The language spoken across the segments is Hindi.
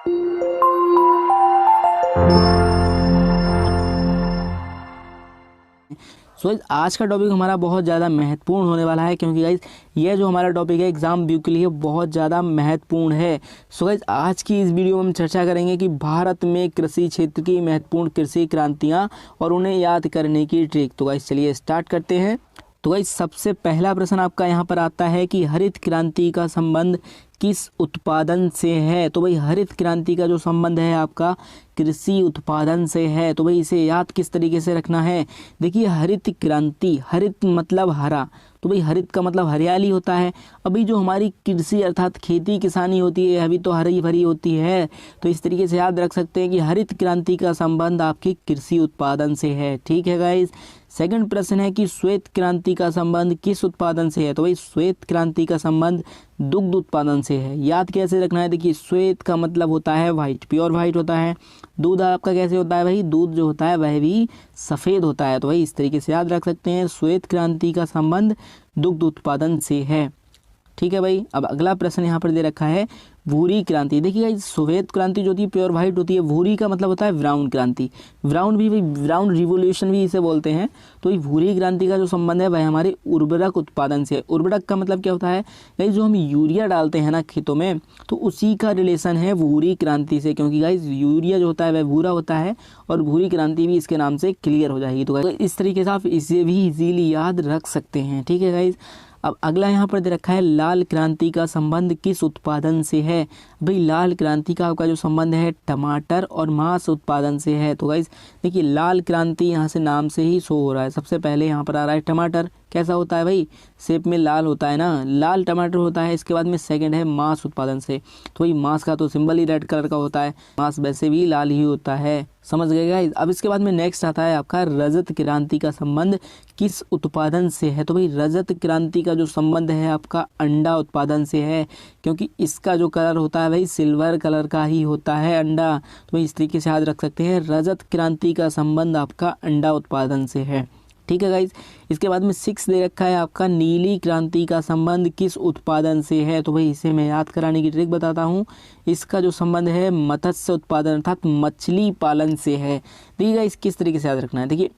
सो आज का टॉपिक हमारा बहुत ज़्यादा महत्वपूर्ण होने वाला है, क्योंकि गाइज ये जो हमारा टॉपिक है एग्ज़ाम व्यू के लिए बहुत ज़्यादा महत्वपूर्ण है। सो गाइज आज की इस वीडियो में हम चर्चा करेंगे कि भारत में कृषि क्षेत्र की महत्वपूर्ण कृषि क्रांतियाँ और उन्हें याद करने की ट्रिक। तो गाइज चलिए स्टार्ट करते हैं। तो गाइज सबसे पहला प्रश्न आपका यहाँ पर आता है कि हरित क्रांति का संबंध किस उत्पादन से है। तो भाई हरित क्रांति का जो संबंध है आपका कृषि उत्पादन से है। तो भाई इसे याद किस तरीके से रखना है। देखिए हरित क्रांति, हरित मतलब हरा, तो भाई हरित का मतलब हरियाली होता है। अभी जो हमारी कृषि अर्थात खेती किसानी होती है अभी तो हरी भरी होती है। तो इस तरीके से याद रख सकते हैं कि हरित क्रांति का संबंध आपकी कृषि उत्पादन से है। ठीक है गाइज। सेकंड प्रश्न है कि श्वेत क्रांति का संबंध किस उत्पादन से है। तो भाई श्वेत क्रांति का संबंध दुग्ध उत्पादन से है। याद कैसे रखना है। देखिए श्वेत का मतलब होता है वाइट, प्योर वाइट होता है। दूध आपका कैसे होता है भाई, दूध जो होता है वह भी सफ़ेद होता है। तो भाई इस तरीके से याद रख सकते हैं श्वेत क्रांति का संबंध दुग्ध उत्पादन से है। ठीक है भाई। अब अगला प्रश्न यहाँ पर दे रखा है भूरी क्रांति। देखिए श्वेत क्रांति जो होती है प्योर वाइट होती है, भूरी का मतलब होता है ब्राउन क्रांति, ब्राउन भी ब्राउन रिवोल्यूशन भी इसे बोलते हैं। तो ये भूरी क्रांति का जो संबंध है वह हमारे उर्वरक उत्पादन से है। उर्वरक का मतलब क्या होता है गाइस, जो हम यूरिया डालते हैं ना खेतों में, तो उसी का रिलेशन है भूरी क्रांति से, क्योंकि गाइस यूरिया जो होता है वह भूरा होता है और भूरी क्रांति भी इसके नाम से क्लियर हो जाएगी। तो इस तरीके से आप इसे भी इजीली याद रख सकते हैं। ठीक है गाइस। अब अगला यहाँ पर दे रखा है लाल क्रांति का संबंध किस उत्पादन से है। भाई लाल क्रांति का आपका जो संबंध है टमाटर और मांस उत्पादन से है। तो गाइस देखिए लाल क्रांति यहाँ से नाम से ही शो हो रहा है। सबसे पहले यहाँ पर आ रहा है टमाटर, कैसा होता है भाई, शेप में लाल होता है ना, लाल टमाटर होता है। इसके बाद में सेकंड है मांस उत्पादन से। तो भाई मांस का तो सिंबल ही रेड कलर का होता है, मांस वैसे भी लाल ही होता है। समझ गए गाइस। अब इसके बाद में नेक्स्ट आता है आपका रजत क्रांति का संबंध किस उत्पादन से है। तो भाई रजत क्रांति का जो संबंध है आपका अंडा उत्पादन से है, क्योंकि इसका जो कलर होता है भाई सिल्वर कलर का ही होता है अंडा। तो इस तरीके से याद रख सकते हैं रजत क्रांति का संबंध आपका अंडा उत्पादन से है। ठीक है गाइज। इसके बाद में 6 दे रखा है आपका नीली क्रांति का संबंध किस उत्पादन से है। तो भाई इसे मैं याद कराने की ट्रिक बताता हूँ। इसका जो संबंध है मत्स्य उत्पादन अर्थात मछली पालन से है। देखिए गाइज किस तरीके से याद रखना है। देखिए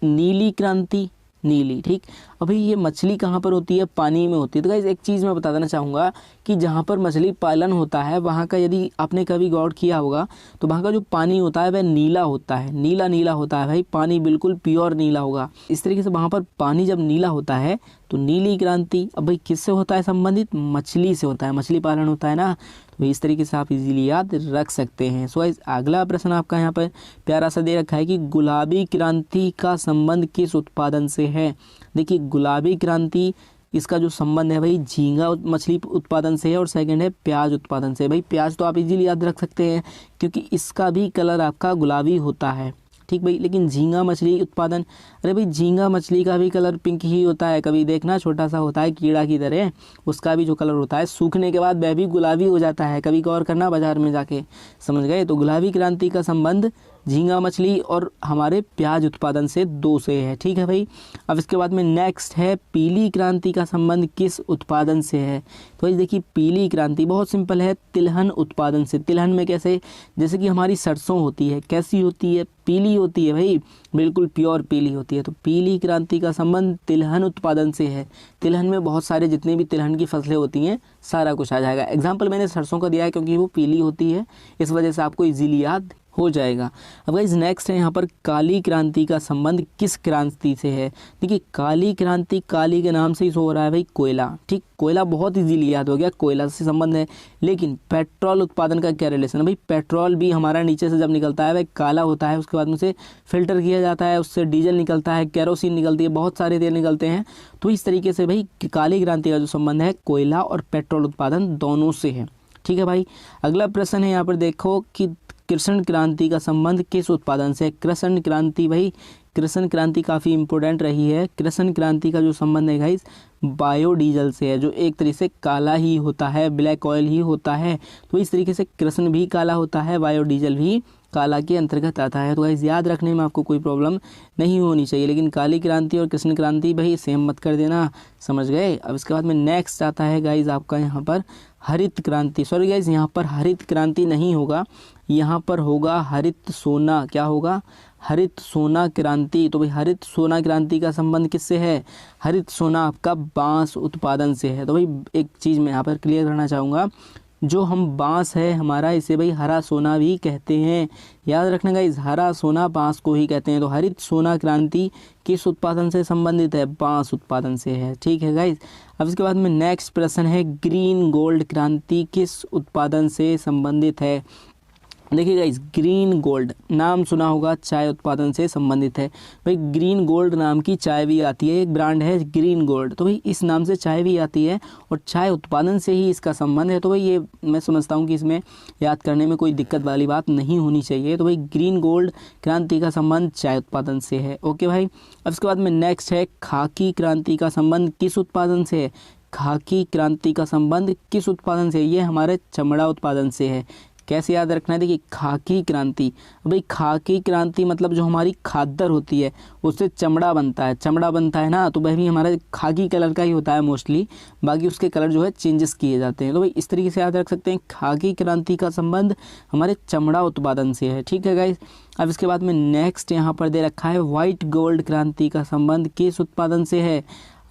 नीली क्रांति, नीली, ठीक। अभी ये मछली कहाँ पर होती है, पानी में होती है। तो गाइस एक चीज़ मैं बता देना चाहूँगा कि जहाँ पर मछली पालन होता है वहाँ का यदि आपने कभी गौर किया होगा तो वहाँ का जो पानी होता है वह नीला होता है, नीला नीला होता है भाई, पानी बिल्कुल प्योर नीला होगा। इस तरीके से वहाँ पर पानी जब नीला होता है तो नीली क्रांति अब भाई किससे होता है संबंधित, मछली से होता है, मछली पालन होता है ना। तो इस तरीके से आप इजीली याद रख सकते हैं। सो गाइस अगला प्रश्न आपका यहाँ पर प्यारा सा दे रखा है कि गुलाबी क्रांति का संबंध किस उत्पादन से है। देखिए गुलाबी क्रांति इसका जो संबंध है भाई झींगा मछली उत्पादन से है और सेकंड है प्याज उत्पादन से। भाई प्याज तो आप इजीली याद रख सकते हैं क्योंकि इसका भी कलर आपका गुलाबी होता है। ठीक भाई। लेकिन झींगा मछली उत्पादन, अरे भाई झींगा मछली का भी कलर पिंक ही होता है। कभी देखना छोटा सा होता है कीड़ा की तरह, उसका भी जो कलर होता है सूखने के बाद वह भी गुलाबी हो जाता है। कभी गौर करना बाजार में जाके, समझ गए। तो गुलाबी क्रांति का संबंध झींगा मछली और हमारे प्याज उत्पादन से 2 से है। ठीक है भाई। अब इसके बाद में नेक्स्ट है पीली क्रांति का संबंध किस उत्पादन से है। तो भाई देखिए पीली क्रांति बहुत सिंपल है, तिलहन उत्पादन से। तिलहन में कैसे, जैसे कि हमारी सरसों होती है, कैसी होती है, पीली होती है भाई, बिल्कुल प्योर पीली होती है। तो पीली क्रांति का संबंध तिलहन उत्पादन से है। तिलहन में बहुत सारे जितने भी तिलहन की फसलें होती हैं सारा कुछ आ जाएगा। एग्जाम्पल मैंने सरसों का दिया है क्योंकि वो पीली होती है, इस वजह से आपको इजीली याद हो जाएगा। अब गाइस नेक्स्ट है यहाँ पर काली क्रांति का संबंध किस क्रांति से है। देखिए काली क्रांति, काली के नाम से ही हो रहा है भाई कोयला। ठीक, कोयला बहुत इजीली याद हो गया, कोयला से संबंध है। लेकिन पेट्रोल उत्पादन का क्या रिलेशन है भाई, पेट्रोल भी हमारा नीचे से जब निकलता है भाई काला होता है, उसके बाद में उसे फिल्टर किया जाता है, उससे डीजल निकलता है, केरोसिन निकलती है, बहुत सारे तेल निकलते हैं। तो इस तरीके से भाई काली क्रांति का जो संबंध है कोयला और पेट्रोल उत्पादन दोनों से है। ठीक है भाई। अगला प्रश्न है यहाँ पर देखो कि कृष्ण क्रांति का संबंध किस उत्पादन से। कृष्ण क्रांति भाई, कृष्ण क्रांति काफ़ी इंपॉर्टेंट रही है। कृष्ण क्रांति का जो संबंध है गाइस बायोडीजल से है, जो एक तरीके से काला ही होता है, ब्लैक ऑयल ही होता है। तो इस तरीके से कृष्ण भी काला होता है, बायोडीजल भी काला के अंतर्गत आता है। तो गाइस याद रखने में आपको कोई प्रॉब्लम नहीं होनी चाहिए। लेकिन काली क्रांति और कृष्ण क्रांति भाई सेम मत कर देना, समझ गए। अब इसके बाद में नेक्स्ट आता है गाइस आपका यहाँ पर हरित क्रांति। सॉरी गाइस, यहाँ पर हरित क्रांति नहीं होगा, यहाँ पर होगा हरित सोना। क्या होगा? हरित सोना क्रांति। तो भाई हरित सोना क्रांति का संबंध किससे है? हरित सोना आपका बांस उत्पादन से है। तो भाई एक चीज़ मैं यहाँ पर क्लियर करना चाहूँगा, जो हम बांस है हमारा, इसे भाई हरा सोना भी कहते हैं। याद रखना गाइस, हरा सोना बांस को ही कहते हैं। तो हरित सोना क्रांति किस उत्पादन से संबंधित है? बांस उत्पादन से है। ठीक है गाइस। अब इसके बाद में नेक्स्ट प्रश्न है, ग्रीन गोल्ड क्रांति किस उत्पादन से संबंधित है? देखिए गाइस, ग्रीन गोल्ड नाम सुना होगा, चाय उत्पादन से संबंधित है। भाई ग्रीन गोल्ड नाम की चाय भी आती है, एक ब्रांड है ग्रीन गोल्ड। तो भाई इस नाम से चाय भी आती है और चाय उत्पादन से ही इसका संबंध है। तो भाई ये मैं समझता हूँ कि इसमें याद करने में कोई दिक्कत वाली बात नहीं होनी चाहिए। तो भाई ग्रीन गोल्ड क्रांति का संबंध चाय उत्पादन से है। ओके भाई। अब इसके बाद में नेक्स्ट है, खाकी क्रांति का संबंध किस उत्पादन से है? खाकी क्रांति का संबंध किस उत्पादन से? ये हमारे चमड़ा उत्पादन से है। कैसे याद रखना है? देखिए खाकी क्रांति, भाई खाकी क्रांति मतलब जो हमारी खाद्दर होती है उससे चमड़ा बनता है, चमड़ा बनता है ना, तो वह भी हमारा खाकी कलर का ही होता है मोस्टली, बाकी उसके कलर जो है चेंजेस किए जाते हैं। तो भाई इस तरीके से याद रख सकते हैं, खाकी क्रांति का संबंध हमारे चमड़ा उत्पादन से है। ठीक है गाइस। अब इसके बाद में नेक्स्ट यहाँ पर दे रखा है, व्हाइट गोल्ड क्रांति का संबंध किस उत्पादन से है?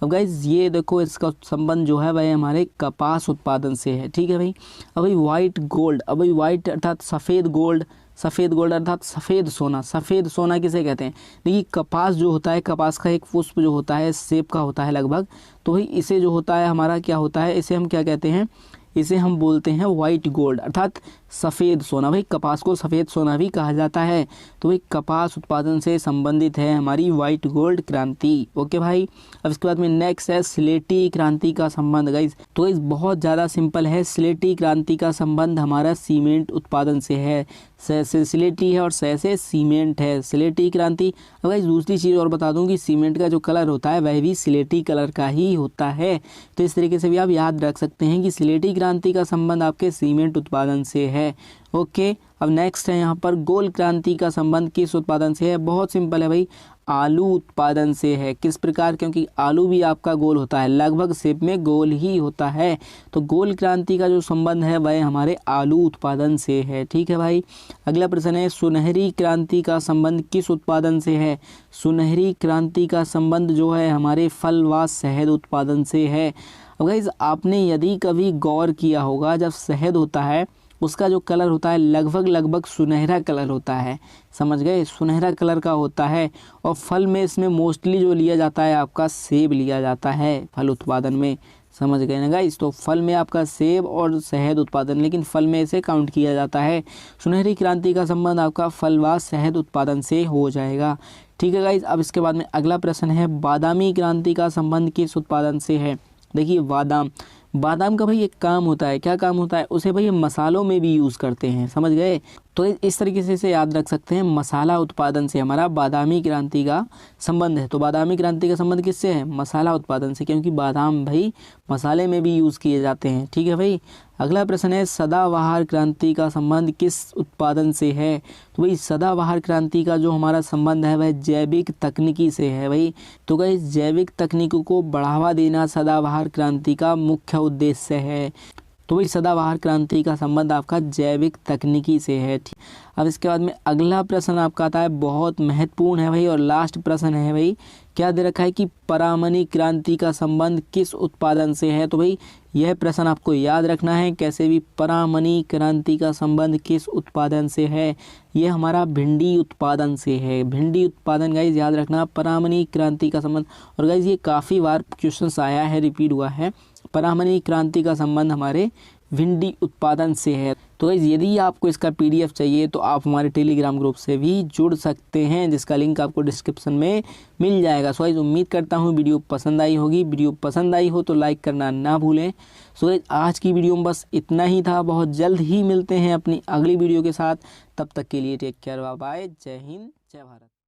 अब गाइज ये देखो, इसका संबंध जो है वह हमारे कपास उत्पादन से है। ठीक है भाई। अब भाई वाइट गोल्ड, अब भाई वाइट अर्थात सफ़ेद गोल्ड, सफ़ेद गोल्ड अर्थात सफ़ेद सोना। सफ़ेद सोना किसे कहते हैं? देखिए कपास जो होता है, कपास का एक पुष्प जो होता है सेब का होता है लगभग, तो भाई इसे जो होता है हमारा क्या होता है, इसे हम क्या कहते हैं? इसे हम बोलते हैं वाइट गोल्ड अर्थात सफ़ेद सोना। भाई कपास को सफ़ेद सोना भी कहा जाता है। तो भाई कपास उत्पादन से संबंधित है हमारी वाइट गोल्ड क्रांति। ओके भाई। अब इसके बाद में नेक्स्ट है, स्लेटी क्रांति का संबंध। गाइस तो इस बहुत ज़्यादा सिंपल है, स्लेटी क्रांति का संबंध हमारा सीमेंट उत्पादन से है। से स्लेटी है और से सीमेंट है, स्लेटी क्रांति। अब गाइस दूसरी चीज़ और बता दूं कि सीमेंट का जो कलर होता है वह भी स्लेटी कलर का ही होता है। तो इस तरीके से भी आप याद रख सकते हैं कि स्लेटी क्रांति का संबंध आपके सीमेंट उत्पादन से है। ओके। अब नेक्स्ट है यहाँ पर, गोल क्रांति का संबंध किस उत्पादन से है? बहुत सिंपल है भाई, आलू उत्पादन से है। किस प्रकार? क्योंकि आलू भी आपका गोल होता है, लगभग शेप में गोल ही होता है। तो गोल क्रांति का जो संबंध है वह हमारे आलू उत्पादन से है। ठीक है भाई। अगला प्रश्न है, सुनहरी क्रांति का संबंध किस उत्पादन से है? सुनहरी क्रांति का संबंध जो है हमारे फल व शहद उत्पादन से है। अब गाइस आपने यदि कभी गौर किया होगा, जब शहद होता है उसका जो कलर होता है लगभग सुनहरा कलर होता है, समझ गए? सुनहरा कलर का होता है। और फल में इसमें मोस्टली जो लिया जाता है आपका सेब लिया जाता है फल उत्पादन में, समझ गए ना गाइस? तो फल में आपका सेब और शहद उत्पादन, लेकिन फल में इसे काउंट किया जाता है। सुनहरी क्रांति का संबंध आपका फल व शहद उत्पादन से हो जाएगा। ठीक है गाइस। अब इसके बाद में अगला प्रश्न है, बादामी क्रांति का संबंध किस उत्पादन से है? देखिए बादाम का भाई एक काम होता है, क्या काम होता है? उसे भाई मसालों में भी यूज़ करते हैं, समझ गए? तो इस तरीके से इसे याद रख सकते हैं, मसाला उत्पादन से हमारा बादामी क्रांति का संबंध है। तो बादामी क्रांति का संबंध किससे है? मसाला उत्पादन से, क्योंकि बादाम भाई मसाले में भी यूज़ किए जाते हैं। ठीक है भाई। अगला प्रश्न है, सदाबहार क्रांति का संबंध किस उत्पादन से है? तो भाई सदाबहार क्रांति का जो हमारा संबंध है वह जैविक तकनीकी से है भाई। तो भाई जैविक तकनीकों को बढ़ावा देना सदाबहार क्रांति का मुख्य उद्देश्य है। तो भाई सदाबहार क्रांति का संबंध आपका जैविक तकनीकी से है। अब इसके बाद में अगला प्रश्न आपका आता है, बहुत महत्वपूर्ण है भाई और लास्ट प्रश्न है भाई। क्या दे रखा है कि परामनी क्रांति का संबंध किस उत्पादन से है? तो भाई यह प्रश्न आपको याद रखना है कैसे भी, परामनी क्रांति का संबंध किस उत्पादन से है? ये हमारा भिंडी उत्पादन से है। भिंडी उत्पादन गाइज याद रखना, परामनी क्रांति का संबंध। और गाइज ये काफ़ी बार क्वेश्चन आया है, रिपीट हुआ है, परामनी क्रांति का संबंध हमारे भिंडी उत्पादन से है। तो गाइस यदि आपको इसका PDF चाहिए तो आप हमारे टेलीग्राम ग्रुप से भी जुड़ सकते हैं, जिसका लिंक आपको डिस्क्रिप्शन में मिल जाएगा। सो गाइस उम्मीद करता हूँ वीडियो पसंद आई होगी। वीडियो पसंद आई हो तो लाइक करना ना भूलें। सो गाइस आज की वीडियो में बस इतना ही था। बहुत जल्द ही मिलते हैं अपनी अगली वीडियो के साथ। तब तक के लिए टेक केयर, बाय बाय, जय हिंद, जय भारत।